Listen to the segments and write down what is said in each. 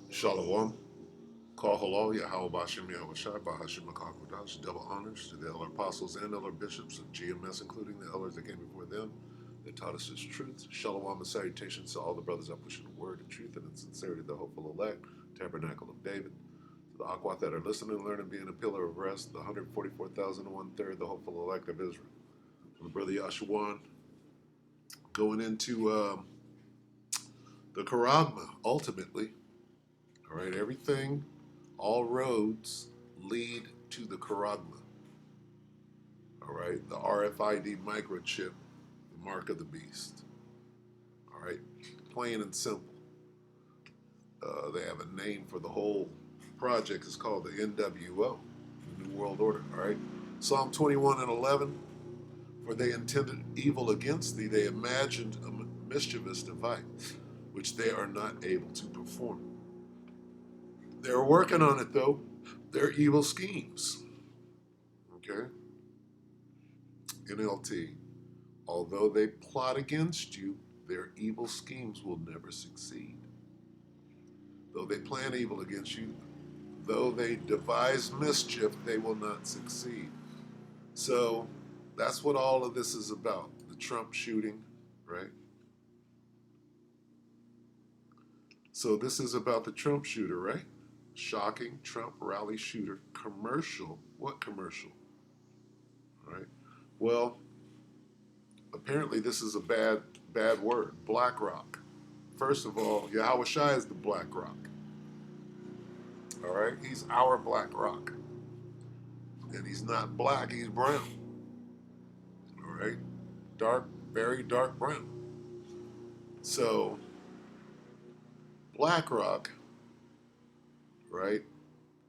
Shalom. Call halal Yahweh Bashim Yahweh Shai Bahashim Makakodash. Double honors to the elder apostles and elder bishops of GMS, including the elders that came before them, that taught us this truth. Shalom and salutations to all the brothers that push the word and truth and in sincerity, the hopeful elect, tabernacle of David. To the Akwat that are listening and learning, being a pillar of rest, the 144,001 third, the hopeful elect of Israel. My brother Yashuan, going into the Charagma, ultimately. All right, everything, all roads lead to the Charagma. All right, the RFID microchip, the mark of the beast. All right, plain and simple. They have a name for the whole project. It's called the NWO, the New World Order. All right, Psalm 21 and 11. For they intended evil against thee, they imagined a mischievous device, which they are not able to perform. They're working on it though. They're evil schemes. Okay? NLT. Although they plot against you, their evil schemes will never succeed. Though they plan evil against you, though they devise mischief, they will not succeed. So that's what all of this is about. The Trump shooting, right? So this is about the Trump shooter, right? Shocking Trump rally shooter commercial. What commercial? All right. Well, apparently this is a bad word. BlackRock. First of all, Yahweh Shai is the Black Rock. All right, he's our Black Rock, and he's not black; he's brown. All right, dark, very dark brown. So Black Rock, right,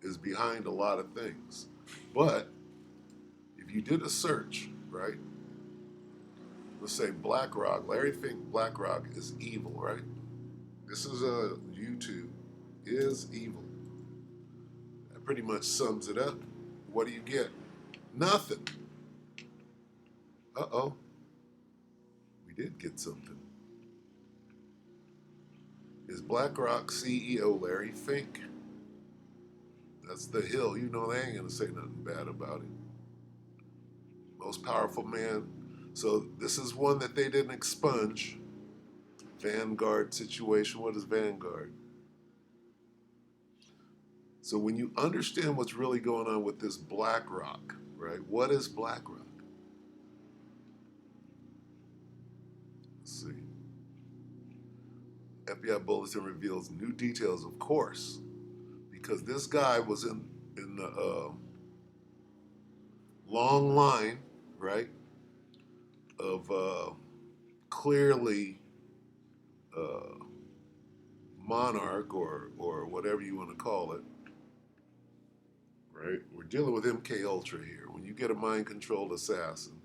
is behind a lot of things. But if you did a search, right, let's say Black Rock, Larry Fink, Black Rock is evil, right? This is a YouTube is evil. That pretty much sums it up. What do you get? Nothing. Uh-oh, we did get something. Is BlackRock CEO Larry Fink? That's the hill. You know they ain't gonna say nothing bad about it. Most powerful man. So this is one that they didn't expunge. Vanguard situation. What is Vanguard? So when you understand what's really going on with this BlackRock, right? What is BlackRock? Let's see. FBI bulletin reveals new details, of course, because this guy was in the long line, right, of clearly monarch or whatever you want to call it, right? We're dealing with MK Ultra here. When you get a mind controlled assassin,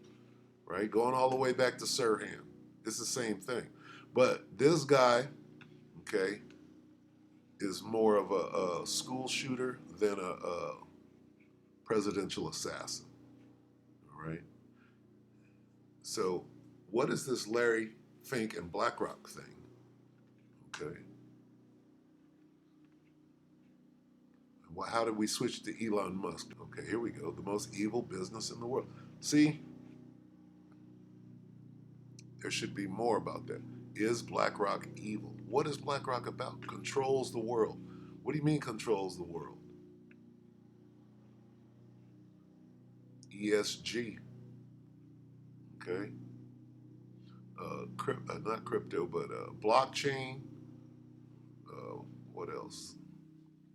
right, going all the way back to Sirhan, it's the same thing. But this guy, okay, is more of a school shooter than a presidential assassin. All right. So, what is this Larry Fink and BlackRock thing? Okay. Well, how did we switch to Elon Musk? Okay, here we go. The most evil business in the world. See, there should be more about that. Is BlackRock evil? What is BlackRock about? Controls the world. What do you mean controls the world? ESG. Okay. Not crypto, but blockchain. What else?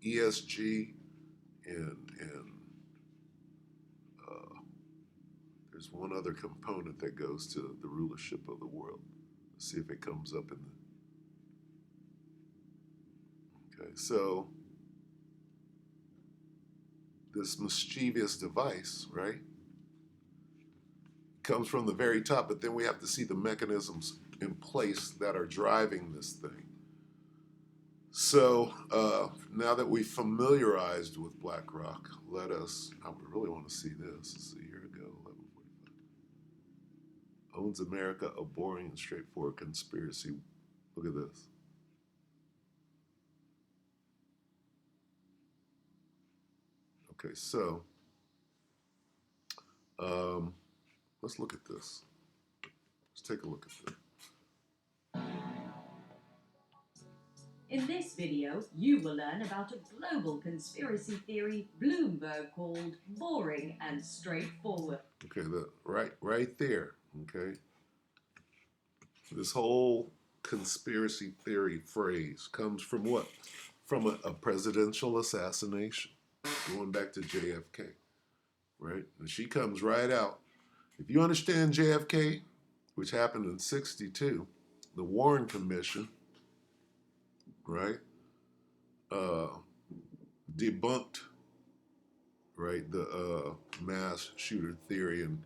ESG and uh, there's one other component that goes to the rulership of the world. Let's see if it comes up in the. Okay, so this mischievous device, right, comes from the very top, but then we have to see the mechanisms in place that are driving this thing. So now that we've familiarized with BlackRock, let us, I really want to see this. Let's see, here we go, 1145. Owns America, a boring and straightforward conspiracy. Look at this. Okay, so um, let's look at this. Let's take a look at this. In this video, you will learn about a global conspiracy theory Bloomberg called boring and straightforward. Okay, right there. Okay, this whole conspiracy theory phrase comes from what? From a presidential assassination, going back to JFK, right? And she comes right out. If you understand JFK, which happened in '62, the Warren Commission, right, uh, debunked, right, the mass shooter theory and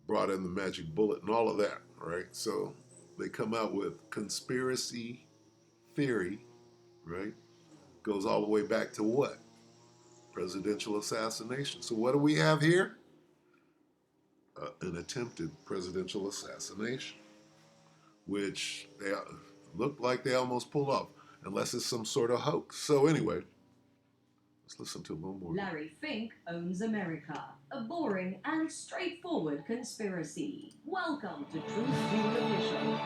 brought in the magic bullet and all of that, right? So they come out with conspiracy theory, right? Goes all the way back to what? Presidential assassination. So what do we have here? An attempted presidential assassination, which they looked like they almost pulled off, unless it's some sort of hoax. So anyway, let's listen to a little more. Larry Fink owns America, a boring and straightforward conspiracy. Welcome to Truth Fuel Official.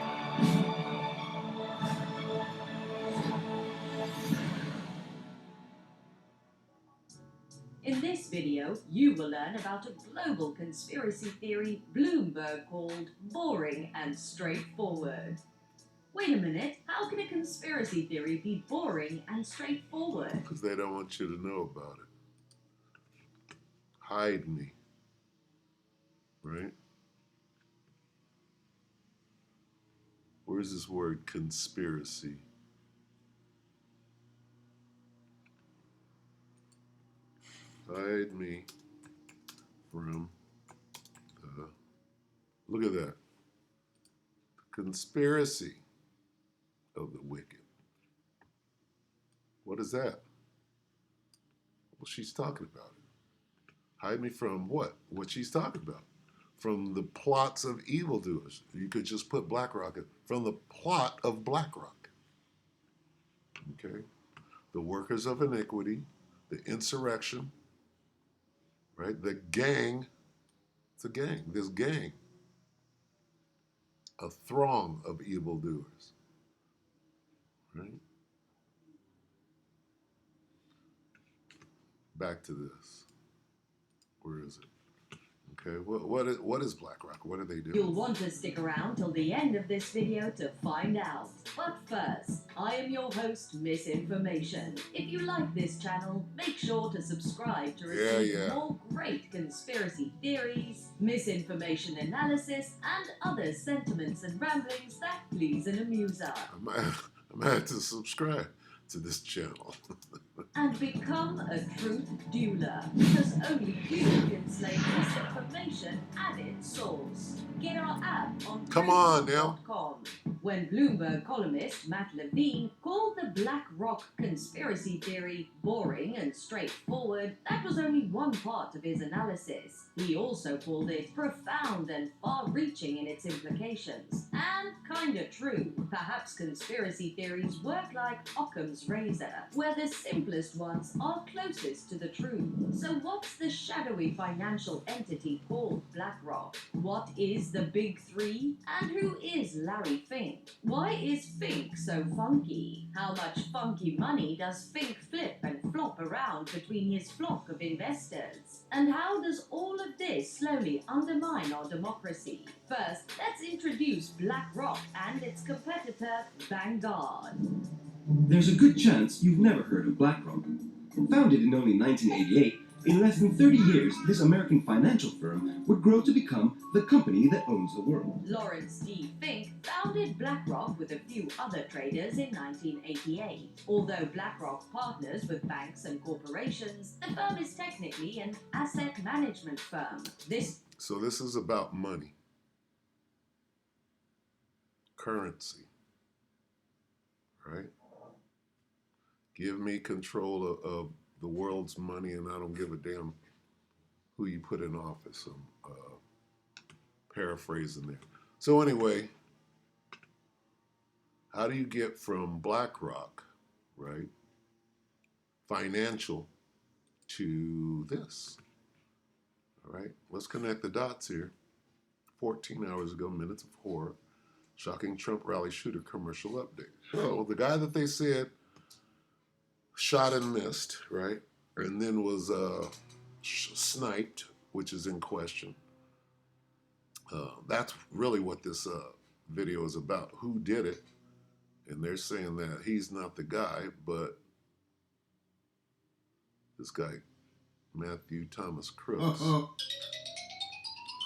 In this video, you will learn about a global conspiracy theory Bloomberg called boring and straightforward. Wait a minute, how can a conspiracy theory be boring and straightforward? Because they don't want you to know about it. Hide me. Right? Where's this word conspiracy? Hide me from the. Look at that. Conspiracy of the wicked. What is that? Well, she's talking about it. Hide me from what? What she's talking about. From the plots of evildoers. You could just put BlackRock. From the plot of BlackRock. Okay? The workers of iniquity, the insurrection, right? The gang. It's a gang. This gang. A throng of evildoers. Right? Back to this. Where is it? Okay, what is BlackRock? What are they doing? You'll want to stick around till the end of this video to find out. But first, I am your host, Misinformation. If you like this channel, make sure to subscribe to receive more great conspiracy theories, misinformation analysis, and other sentiments and ramblings that please and amuse us. I might have to subscribe to this channel. And become a truth dealer, because only you can slay misinformation at its source. Get our app on truth.com. When Bloomberg columnist Matt Levine called the BlackRock conspiracy theory boring and straightforward, that was only one part of his analysis. He also called it profound and far-reaching in its implications. And kinda true. Perhaps conspiracy theories work like Occam's razor, where the simplest ones are closest to the truth. So what's the shadowy financial entity called BlackRock? What is the Big Three? And who is Larry Fink? Why is Fink so funky? How much funky money does Fink flip and flop around between his flock of investors? And how does all of this slowly undermine our democracy? First, let's introduce BlackRock and its competitor, Vanguard. There's a good chance you've never heard of BlackRock. Founded in only 1988, in less than 30 years, this American financial firm would grow to become the company that owns the world. Lawrence D. Fink founded BlackRock with a few other traders in 1988. Although BlackRock partners with banks and corporations, the firm is technically an asset management firm. So this is about money, currency, right? Give me control of the world's money, and I don't give a damn who you put in office. I'm paraphrasing there. So anyway, how do you get from BlackRock, right, financial, to this. All right, let's connect the dots here. 14 hours ago, Minutes of Horror, shocking Trump rally shooter commercial update. So the guy that they said shot and missed, right, and then was sniped, which is in question. That's really what this video is about. Who did it? And they're saying that he's not the guy, but this guy, Matthew Thomas Crooks.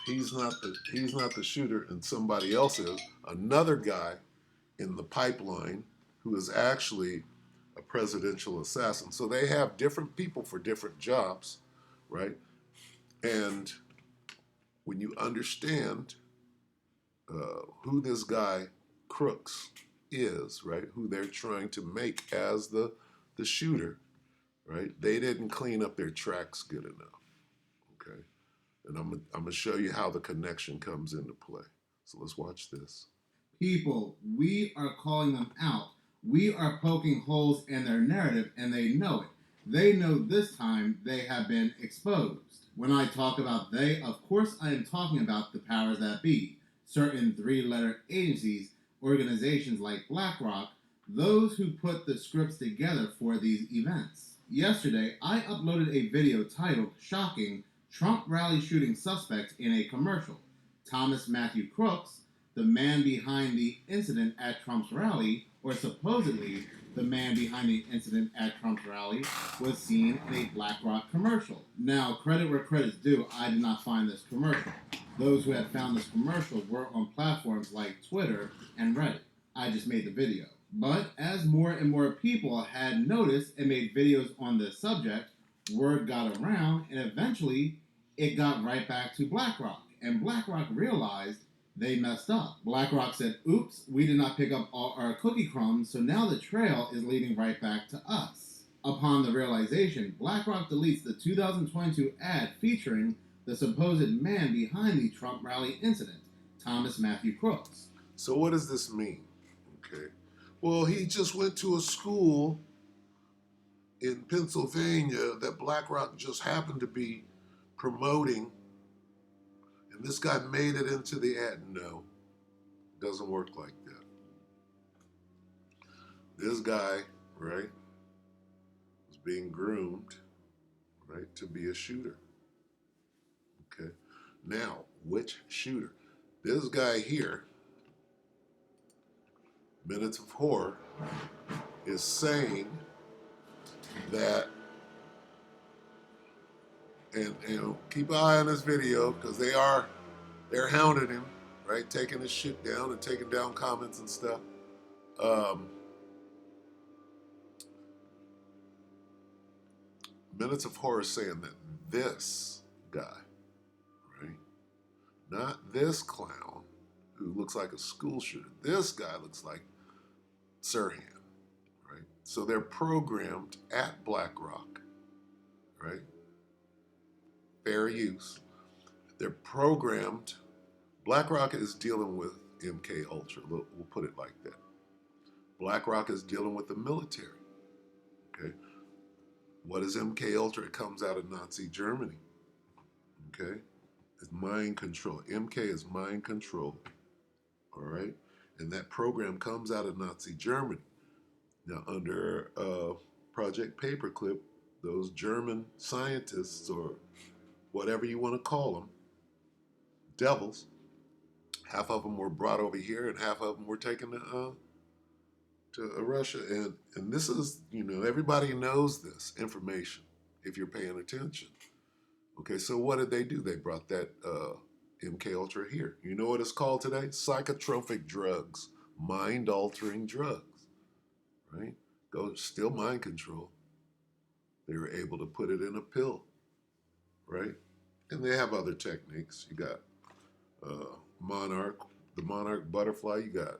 He's not the shooter, and somebody else is. Another guy in the pipeline who is actually a presidential assassin. So they have different people for different jobs, right? And when you understand who this guy Crooks is, right? Who they're trying to make as the shooter, right? They didn't clean up their tracks good enough, okay? And I'm gonna show you how the connection comes into play. So let's watch this. People, we are calling them out. We are poking holes in their narrative, and they know it. They know this time they have been exposed. When I talk about they, of course I am talking about the powers that be. Certain three-letter agencies, organizations like BlackRock, those who put the scripts together for these events. Yesterday, I uploaded a video titled Shocking Trump Rally Shooting Suspect in a Commercial. Thomas Matthew Crooks, the man behind the incident at Trump's rally, or supposedly the man behind the incident at Trump's rally, was seen in a BlackRock commercial. Now, credit where credit's due, I did not find this commercial. Those who had found this commercial were on platforms like Twitter and Reddit. I just made the video. But as more and more people had noticed and made videos on this subject, word got around, and eventually it got right back to BlackRock. And BlackRock realized they messed up. BlackRock said, oops, we did not pick up all our cookie crumbs, so now the trail is leading right back to us. Upon the realization, BlackRock deletes the 2022 ad featuring the supposed man behind the Trump rally incident, Thomas Matthew Crooks. So what does this mean? Okay. Well, he just went to a school in Pennsylvania that BlackRock just happened to be promoting, and this guy made it into the ad. No, it doesn't work like that. This guy, right, was being groomed, right, to be a shooter. Okay. Now, which shooter? This guy here, Minutes of Horror, is saying that, and keep an eye on this video because they're hounding him, right, taking his shit down and taking down comments and stuff. Minutes of Horror is saying that this guy, right, not this clown who looks like a school shooter, this guy looks like Sirhan, right? So they're programmed at BlackRock, right? Fair use. They're programmed. BlackRock is dealing with MK Ultra. We'll put it like that. BlackRock is dealing with the military. Okay. What is MK Ultra? It comes out of Nazi Germany. Okay. It's mind control. MK is mind control. All right. And that program comes out of Nazi Germany. Now, under Project Paperclip, those German scientists, or whatever you want to call them, devils, half of them were brought over here and half of them were taken to Russia. And this is, everybody knows this information if you're paying attention. Okay, so what did they do? They brought that MK Ultra here. You know what it's called today? Psychotropic drugs, mind-altering drugs, right? Still mind control. They were able to put it in a pill, right? And they have other techniques. You got Monarch, the Monarch butterfly. You got,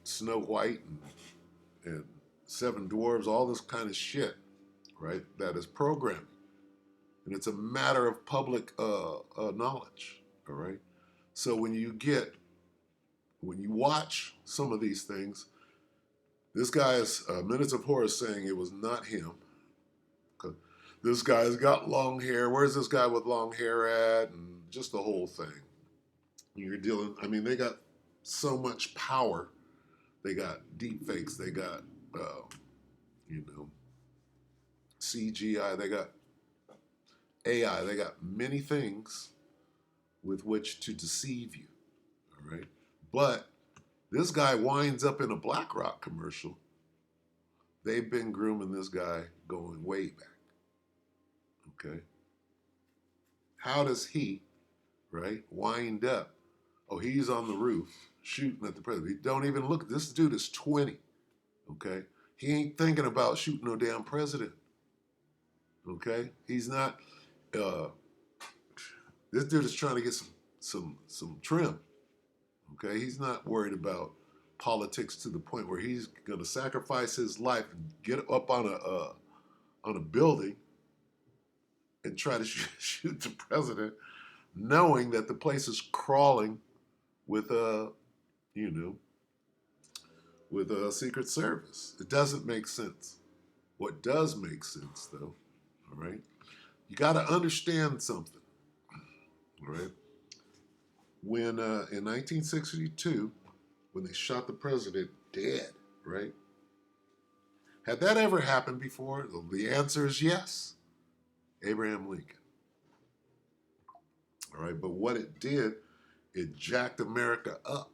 Snow White and Seven Dwarves, all this kind of shit, right? That is programming. And it's a matter of public knowledge, all right? So when you watch some of these things, This guy is Minutes of Horror saying it was not him. This guy's got long hair. Where's this guy with long hair at? And just the whole thing. You're dealing. I mean, they got so much power. They got deep fakes. They got, you know, CGI. They got AI. They got many things with which to deceive you. All right. But this guy winds up in a BlackRock commercial. They've been grooming this guy going way back. Okay. How does he, right, wind up? Oh, he's on the roof shooting at the president. Don't even look. This dude is 20. Okay. He ain't thinking about shooting no damn president. Okay. He's not. This dude is trying to get some trim. Okay. He's not worried about politics to the point where he's going to sacrifice his life and get up on a building and try to shoot the president, knowing that the place is crawling with you know, with a Secret Service. It doesn't make sense. What does make sense, though, all right, you got to understand something, all right? When in 1962, when they shot the president dead, right? Had that ever happened before? The answer is yes. Abraham Lincoln. All right, but what it did, it jacked America up,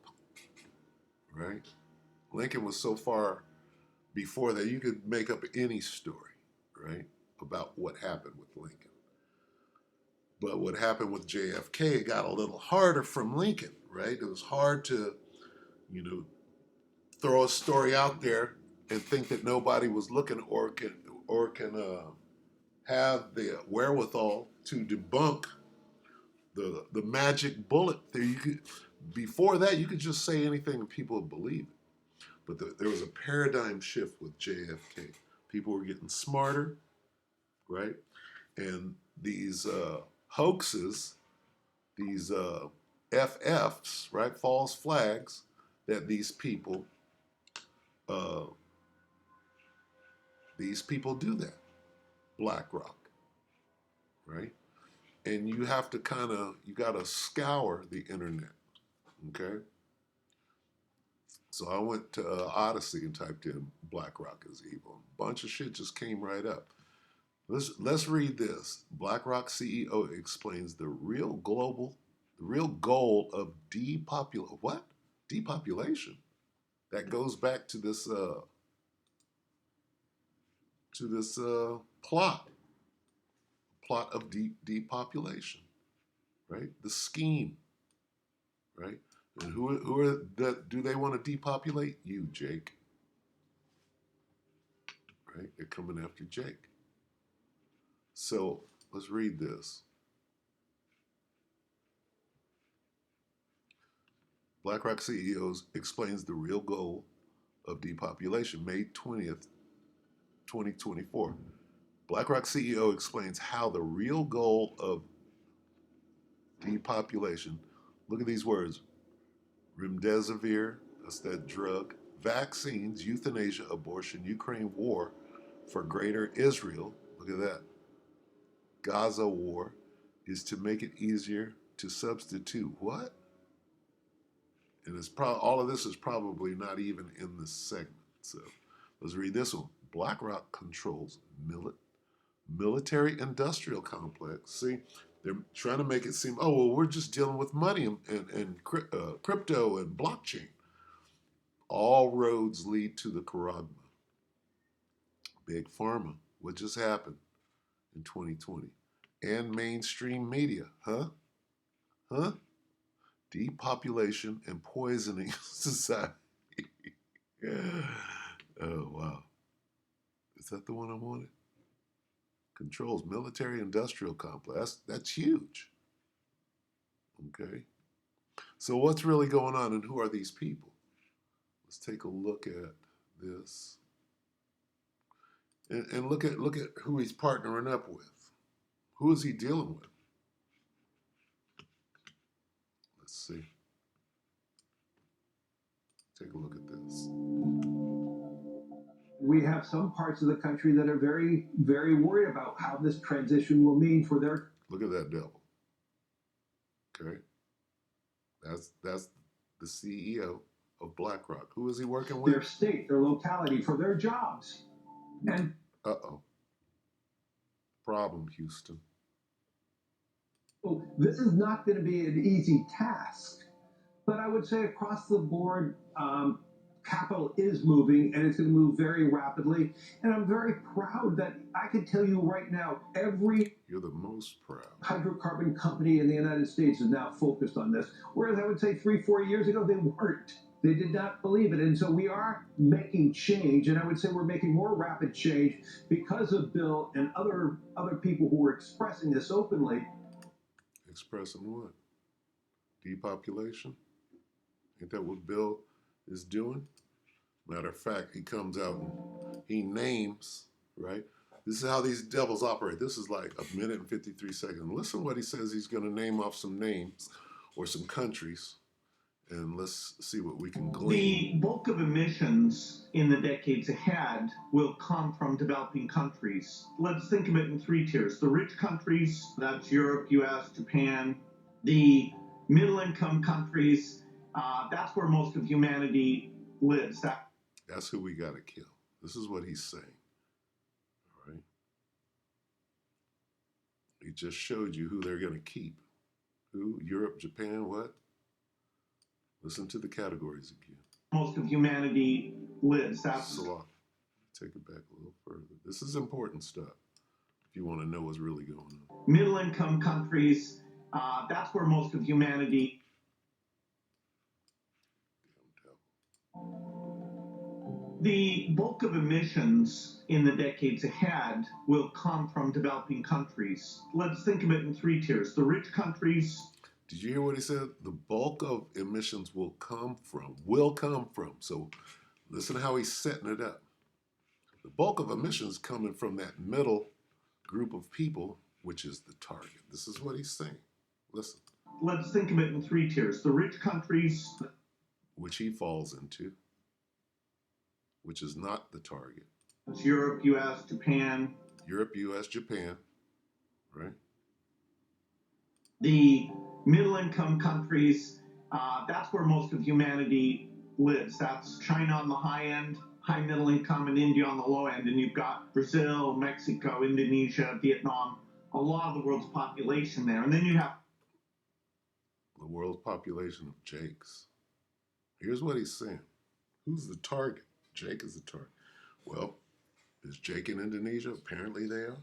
right? Lincoln was so far before that you could make up any story, right, about what happened with Lincoln. But what happened with JFK, it got a little harder from Lincoln, right? It was hard to, you know, throw a story out there and think that nobody was looking or can have the wherewithal to debunk the magic bullet. Before that, you could just say anything and people would believe it. But there was a paradigm shift with JFK. People were getting smarter, right? And these hoaxes, these FFs, right, false flags, that these people do that. BlackRock, right? And you have to you got to scour the internet, okay? So I went to Odyssey and typed in BlackRock is evil. A bunch of shit just came right up. Let's read this. BlackRock CEO explains the real goal of depopulation. That goes back to this plot of depopulation, right? The scheme, right? And who are that? Do they want to depopulate you, Jake? Right? They're coming after Jake. So let's read this. BlackRock CEO explains the real goal of depopulation, May 20th, 2024. BlackRock CEO explains how the real goal of depopulation, look at these words, remdesivir, that's that drug, vaccines, euthanasia, abortion, Ukraine war for greater Israel, look at that, Gaza war, is to make it easier to substitute what? And all of this is probably not even in this segment. So let's read this one. BlackRock controls military-industrial complex. See, they're trying to make it seem, oh, well, we're just dealing with money and crypto and blockchain. All roads lead to the Charagma. Big Pharma. What just happened in 2020? And mainstream media. Huh? Huh? Depopulation and poisoning society. Oh, wow. Is that the one I wanted? Controls military industrial complex. That's huge. Okay. So what's really going on and who are these people? Let's take a look at this. And look at who he's partnering up with. Who is he dealing with? Let's see. Take a look at this. we have some parts of the country that are very, very worried about how this transition will mean for their. Look at that devil. Okay, that's the CEO of BlackRock. Who is he working with? Their state, their locality, for their jobs. And problem, Houston. This is not going to be an easy task, but I would say across the board, capital is moving, and it's going to move very rapidly. And I'm very proud that I can tell you right now, every You're the most proud hydrocarbon company in the United States is now focused on this. Whereas I would say 3-4 years ago, they weren't. They did not believe it. And so we are making change, and I would say we're making more rapid change because of Bill and other people who are expressing this openly. Expressing what? Depopulation? Ain't that what Bill is doing? Matter of fact, he comes out and he names, right? This is how these devils operate. This is like 1 minute and 53 seconds. Listen what he says. He's going to name off some names or some countries, and let's see what we can glean. The bulk of emissions in the decades ahead will come from developing countries. Let's think of it in 3 tiers. The rich countries, that's Europe, US, Japan. The middle-income countries, that's where most of humanity lives. That's who we got to kill. This is what he's saying. All right. He just showed you who they're going to keep. Who? Europe, Japan, what? Listen to the categories again. Most of humanity lives. Salah. Take it back a little further. This is important stuff if you want to know what's really going on. Middle-income countries, that's where most of humanity. The bulk of emissions in the decades ahead will come from developing countries. Let's think of it in 3 tiers. The rich countries. Did you hear what he said? The bulk of emissions will come from. So listen to how he's setting it up. The bulk of emissions coming from that middle group of people, which is the target. This is what he's saying. Listen. Let's think of it in 3 tiers. The rich countries. Which he falls into. Which is not the target. It's Europe, US, Japan. Europe, US, Japan, right? The middle-income countries, that's where most of humanity lives. That's China on the high end, high middle income, and India on the low end. And you've got Brazil, Mexico, Indonesia, Vietnam, a lot of the world's population there. And then you have the world's population of Jakes. Here's what he's saying. Who's the target? Jake is the target. Well, is Jake in Indonesia? Apparently they are.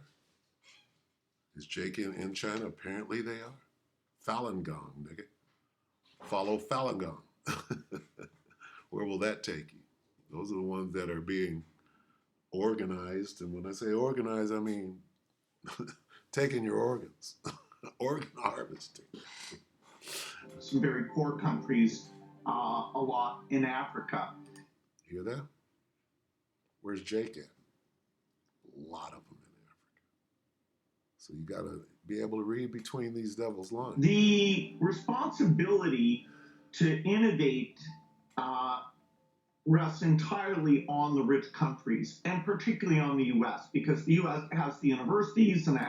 Is Jake in China? Apparently they are. Falun Gong, nigga. Follow Falun Gong. Where will that take you? Those are the ones that are being organized. And when I say organized, I mean taking your organs. Organ harvesting. Some very poor countries, a lot in Africa. Hear that? Where's Jake at? A lot of them in Africa. So you got to be able to read between these devil's lines. The responsibility to innovate rests entirely on the rich countries, and particularly on the U.S., because the U.S. has the universities and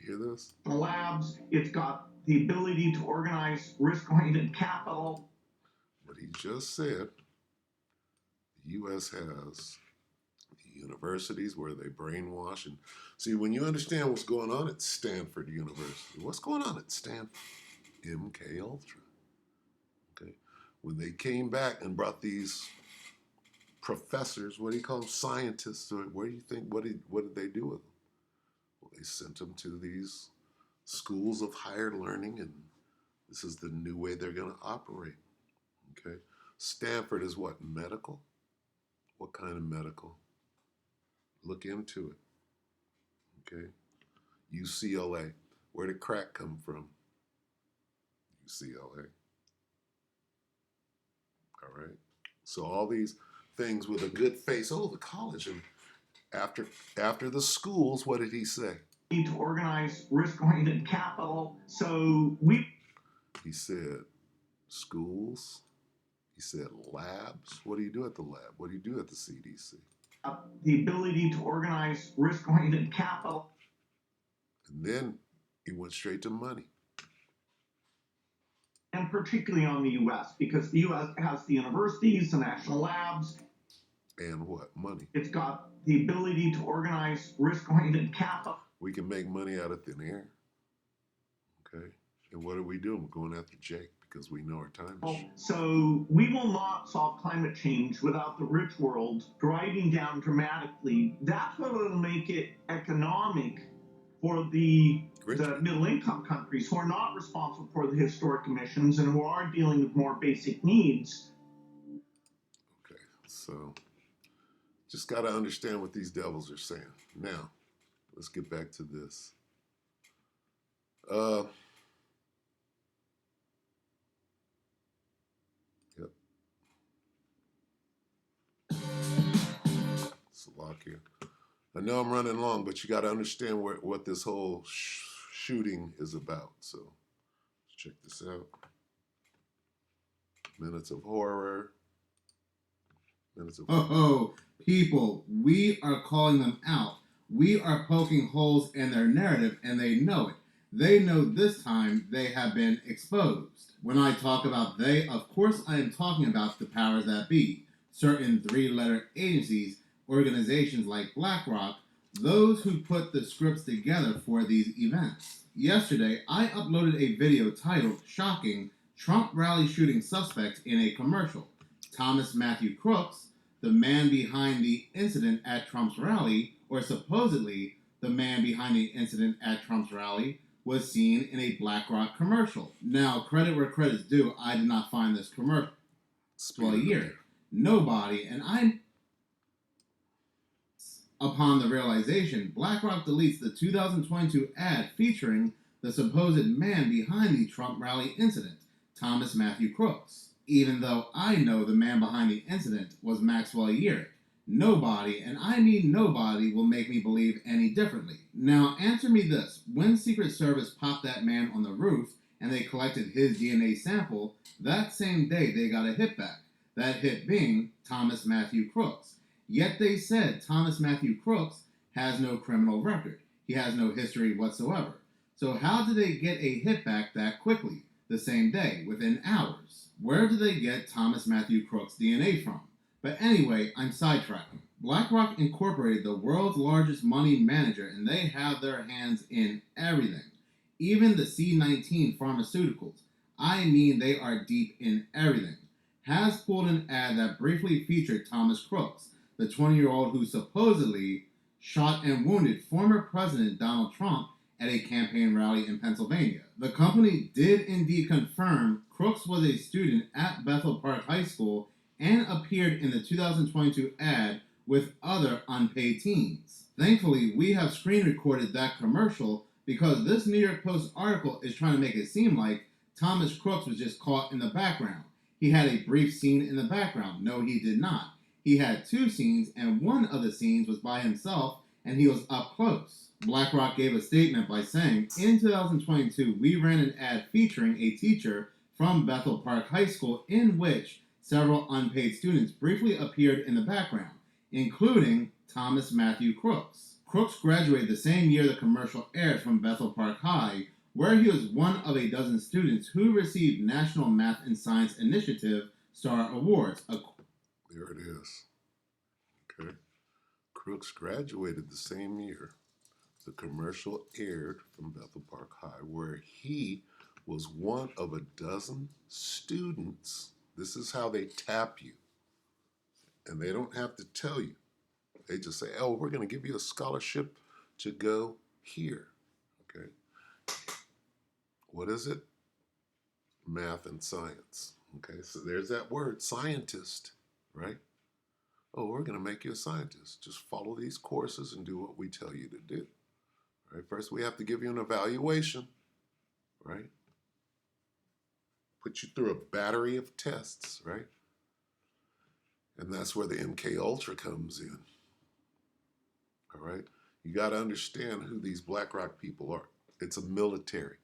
hear this? The labs. It's got the ability to organize risk-oriented capital. What he just said, the U.S. has the universities where they brainwash. And see, when you understand what's going on at Stanford University, what's going on at Stanford? MK Ultra. Okay, when they came back and brought these professors, what do you call them, scientists? Where do you think? What did they do with them? Well, they sent them to these schools of higher learning, and this is the new way they're going to operate. Okay, Stanford is what, medical? What kind of medical? Look into it. Okay, UCLA. Where did crack come from? UCLA. All right. So all these things with a good face. Oh, the college. And after the schools, what did he say? Need to organize risk-oriented capital. So he said schools. He said labs. What do you do at the lab? What do you do at the CDC? the ability to organize risk-oriented capital. And then he went straight to money. And particularly on the U.S., because the U.S. has the universities, the national labs. And what? Money. It's got the ability to organize risk-oriented capital. We can make money out of thin air. Okay? And what are we doing? We're going after Jake because we know our time is short. So we will not solve climate change without the rich world driving down dramatically. That's what will make it economic for the middle-income countries who are not responsible for the historic emissions and who are dealing with more basic needs. Okay, so just got to understand what these devils are saying. Now, let's get back to this. Yep. It's a lock here. I know I'm running long, but you got to understand what this whole shooting is about. So let's check this out. Minutes of horror. Minutes of horror. Oh, people, we are calling them out. We are poking holes in their narrative, and they know it. They know this time they have been exposed. When I talk about they, of course I am talking about the powers that be. Certain three-letter agencies, organizations like BlackRock, those who put the scripts together for these events. Yesterday, I uploaded a video titled, Shocking, Trump Rally Shooting Suspect in a Commercial. Thomas Matthew Crooks, the man behind the incident at Trump's rally, or supposedly the man behind the incident at Trump's rally, was seen in a BlackRock commercial. Now, credit where credit's due, I did not find this commercial for a year. Nobody, and I'm... Upon the realization, BlackRock deletes the 2022 ad featuring the supposed man behind the Trump rally incident, Thomas Matthew Crooks. Even though I know the man behind the incident was Maxwell Yerrick. Nobody, and I mean nobody, will make me believe any differently. Now, answer me this. When Secret Service popped that man on the roof and they collected his DNA sample, that same day they got a hit back. That hit being Thomas Matthew Crooks. Yet they said Thomas Matthew Crooks has no criminal record. He has no history whatsoever. So how did they get a hit back that quickly? The same day, within hours. Where did they get Thomas Matthew Crooks' DNA from? But anyway, I'm sidetracking. BlackRock Incorporated, the world's largest money manager, and they have their hands in everything. Even the C-19 pharmaceuticals, I mean they are deep in everything, has pulled an ad that briefly featured Thomas Crooks, the 20-year-old who supposedly shot and wounded former President Donald Trump at a campaign rally in Pennsylvania. The company did indeed confirm Crooks was a student at Bethel Park High School and appeared in the 2022 ad with other unpaid teens. Thankfully, we have screen recorded that commercial because this New York Post article is trying to make it seem like Thomas Crooks was just caught in the background. He had a brief scene in the background. No, he did not. He had two scenes, and one of the scenes was by himself, and he was up close. BlackRock gave a statement by saying, in 2022, we ran an ad featuring a teacher from Bethel Park High School in which several unpaid students briefly appeared in the background, including Thomas Matthew Crooks. Crooks graduated the same year the commercial aired from Bethel Park High, where he was one of a dozen students who received National Math and Science Initiative Star Awards. There it is. Okay. Crooks graduated the same year the commercial aired from Bethel Park High, where he was one of a dozen students. This is how they tap you. And they don't have to tell you. They just say, oh, we're going to give you a scholarship to go here. Okay. What is it? Math and science. Okay, so there's that word, scientist, right? Oh, we're going to make you a scientist. Just follow these courses and do what we tell you to do. Right? First, we have to give you an evaluation, right? Put you through a battery of tests, right? And that's where the MK Ultra comes in. All right? You got to understand who these BlackRock people are. It's a military.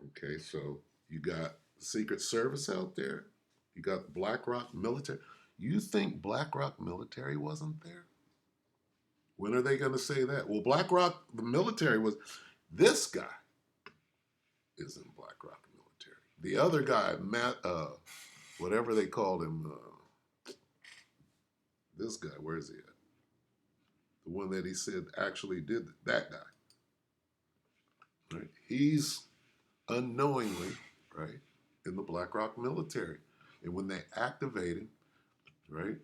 Okay, so you got the Secret Service out there. You got BlackRock military. You think BlackRock military wasn't there? When are they going to say that? Well, BlackRock, the military was. This guy is in BlackRock military. The other guy, Matt, whatever they called him, this guy, where is he at? The one that he said actually did that guy. Right? He's unknowingly, right, in the BlackRock military. And when they activated, right,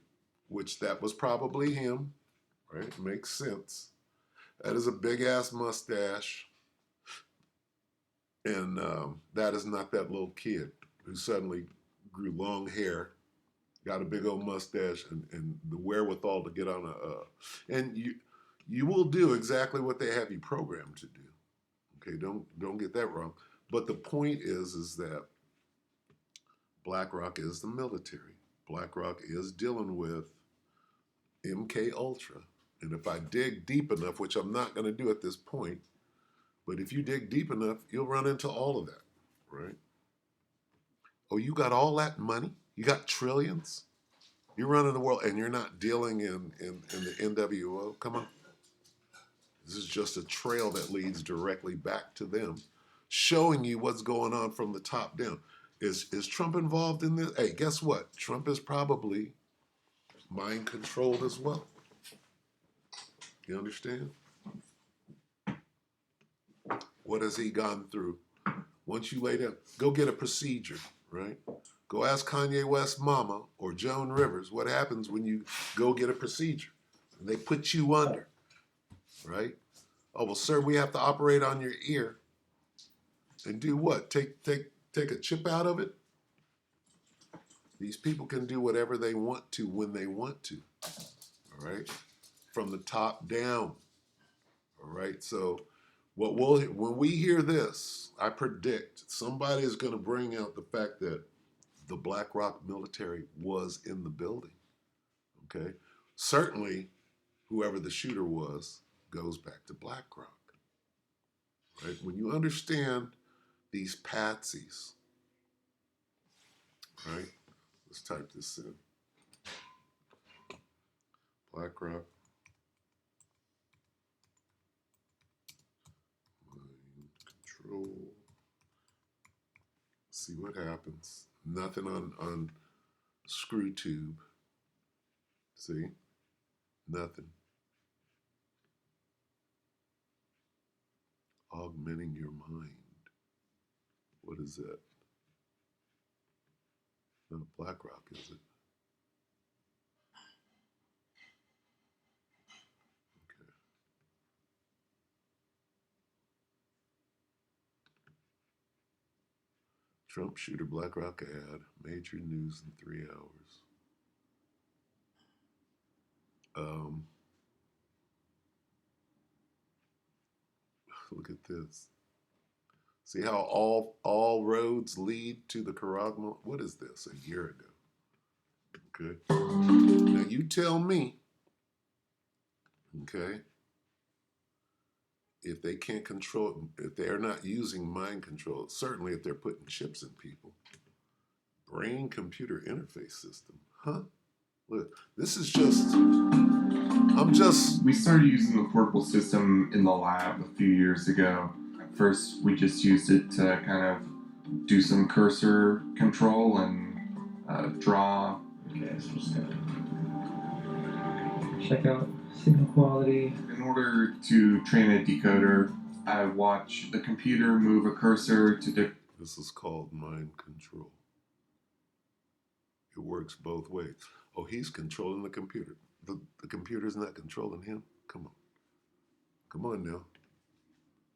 which that was probably him, right, makes sense. That is a big ass mustache. And that is not that little kid who suddenly grew long hair, got a big old mustache, and the wherewithal to get on and you will do exactly what they have you programmed to do. Okay, don't get that wrong. But the point is that BlackRock is the military. BlackRock is dealing with MK Ultra. And if I dig deep enough, which I'm not going to do at this point, but if you dig deep enough, you'll run into all of that, right? Oh, you got all that money? You got trillions? You're running the world and you're not dealing in the NWO? Come on. This is just a trail that leads directly back to them, showing you what's going on from the top down. Is Trump involved in this? Hey, guess what? Trump is probably mind controlled as well. You understand? What has he gone through? Once you lay down, go get a procedure, right? Go ask Kanye West's mama or Joan Rivers what happens when you go get a procedure. And they put you under, right? Oh, well, sir, we have to operate on your ear. And do what? Take a chip out of it? These people can do whatever they want to when they want to, all right? From the top down, all right? So when we hear this, I predict somebody is going to bring out the fact that the BlackRock military was in the building, okay? Certainly, whoever the shooter was goes back to BlackRock, right? When you understand these patsies, right? Let's type this in. BlackRock. Mind control. See what happens. Nothing on ScrewTube. See? Nothing. Augmenting your mind. What is that? Not BlackRock, is it? Okay. Trump shooter BlackRock ad. Major news in 3 hours. Look at this. See how all roads lead to the Charagma? What is this? A year ago. Okay. Now you tell me, okay, if they can't control, if they're not using mind control, certainly if they're putting chips in people. Brain-computer interface system. Huh? Look, this is just, We started using the portable system in the lab a few years ago. At first, we just used it to kind of do some cursor control and draw. Okay, so just gonna check out signal quality. In order to train a decoder, I watch the computer move a cursor to This is called mind control. It works both ways. Oh, he's controlling the computer. The computer's not controlling him? Come on. Come on now.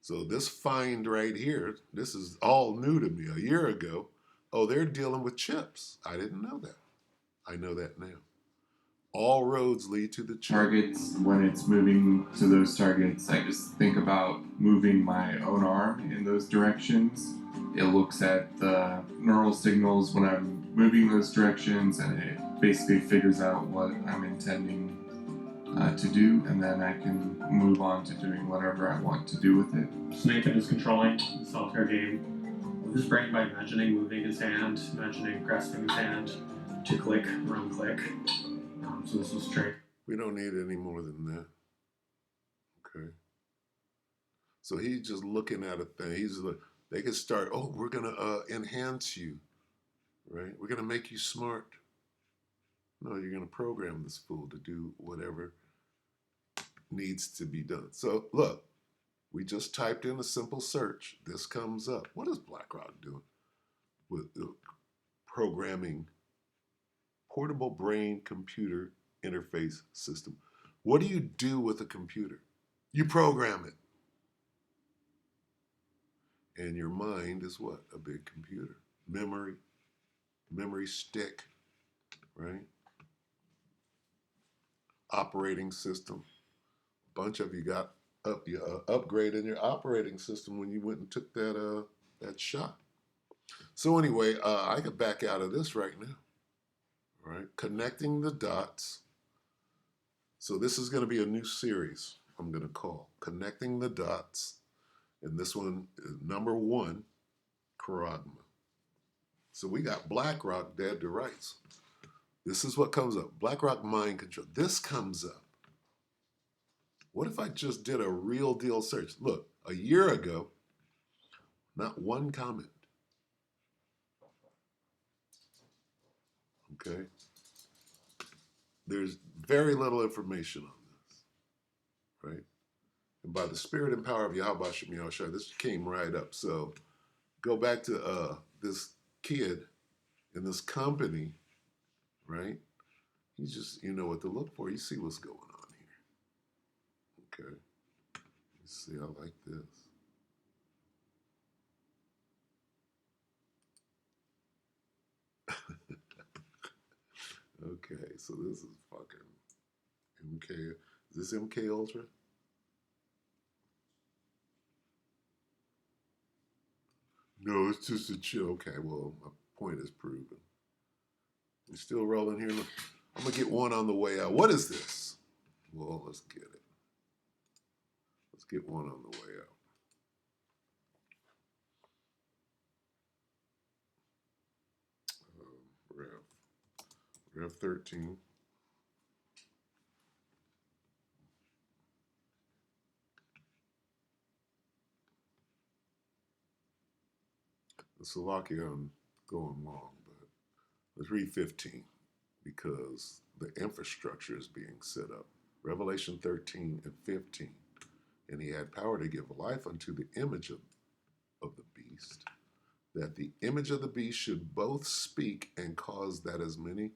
So this find right here, this is all new to me. A year ago, oh, they're dealing with chips. I didn't know that. I know that now. All roads lead to the chip. targets. When it's moving to those targets, I just think about moving my own arm in those directions. It looks at the neural signals when I'm moving those directions, and it basically figures out what I'm intending to do, and then I can move on to doing whatever I want to do with it. So Nathan is controlling the solitaire game with his brain by imagining moving his hand, imagining grasping his hand, to click, run click. So this was straight. We don't need any more than that. Okay. So he's just looking at a thing. They can start, oh, we're going to enhance you, right? We're going to make you smart. No, you're going to program this fool to do whatever needs to be done. So look, we just typed in a simple search. This comes up. What is BlackRock doing with programming portable brain computer interface system? What do you do with a computer? You program it. And your mind is what? A big computer. Memory stick, right? Operating system. A bunch of you got upgrade in your operating system when you went and took that shot. So anyway, I could back out of this right now, right? Connecting the dots. So this is going to be a new series I'm going to call Connecting the Dots. And this one is number 1, Charagma. So we got BlackRock dead to rights. This is what comes up. BlackRock mind control. This comes up. What if I just did a real deal search? Look, a year ago, not one comment. Okay? There's very little information on this, right? And by the spirit and power of Yahweh Shem Yahushua, this came right up. So go back to this kid in this company, right? You just, you know what to look for. You see what's going on here. Okay. You see, I like this. Okay, so this is fucking MK. Is this MK Ultra? No, it's just a chill. Okay, well, my point is proven. We're still rolling here. I'm gonna get one on the way out. What is this? Well, let's get it. Let's get one on the way out. Rev 13. Slovakia, I'm going long, but let's read 15 because the infrastructure is being set up. Revelation 13 and 15. And he had power to give life unto the image of the beast, that the image of the beast should both speak and cause that as many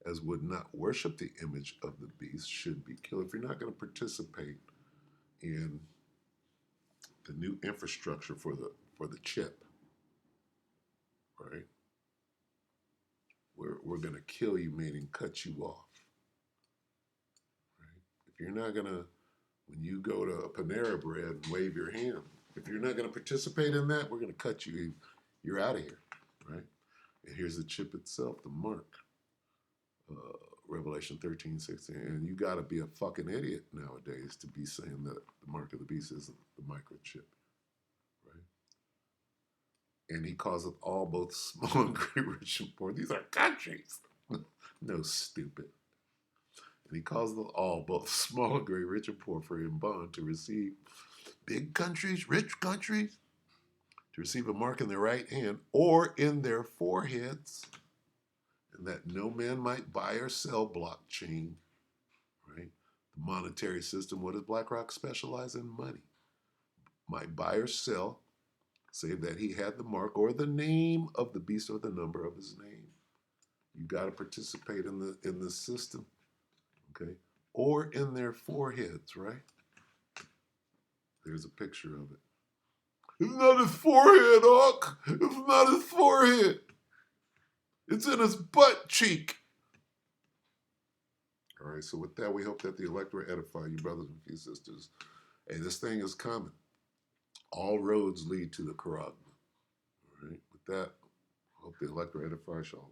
as would not worship the image of the beast should be killed. If you're not going to participate in the new infrastructure for the chip, right? We're going to kill you, meaning cut you off. Right? If you're not going to, when you go to a Panera Bread and wave your hand, if you're not going to participate in that, we're going to cut you. You're out of here, right? And here's the chip itself, the mark. Revelation 13, 16. And you got to be a fucking idiot nowadays to be saying that the mark of the beast isn't the microchip, right? And he calls it all, both small and great, rich and poor. These are countries. No, stupid. And he calls them all, both small and great, rich and poor, free and bond, to receive big countries, rich countries, to receive a mark in their right hand or in their foreheads, and that no man might buy or sell blockchain, right? The monetary system. What does BlackRock specialize in? Money. Might buy or sell, save that he had the mark or the name of the beast or the number of his name. You got to participate in the system, okay? Or in their foreheads, right? There's a picture of it. It's not his forehead, Hawk. It's not his forehead. It's in his butt cheek. All right, so with that, we hope that the electorate edify you, brothers and few sisters. Hey, this thing is coming. All roads lead to the Charagma. All right, with that, I hope the electorate edify. Shalom.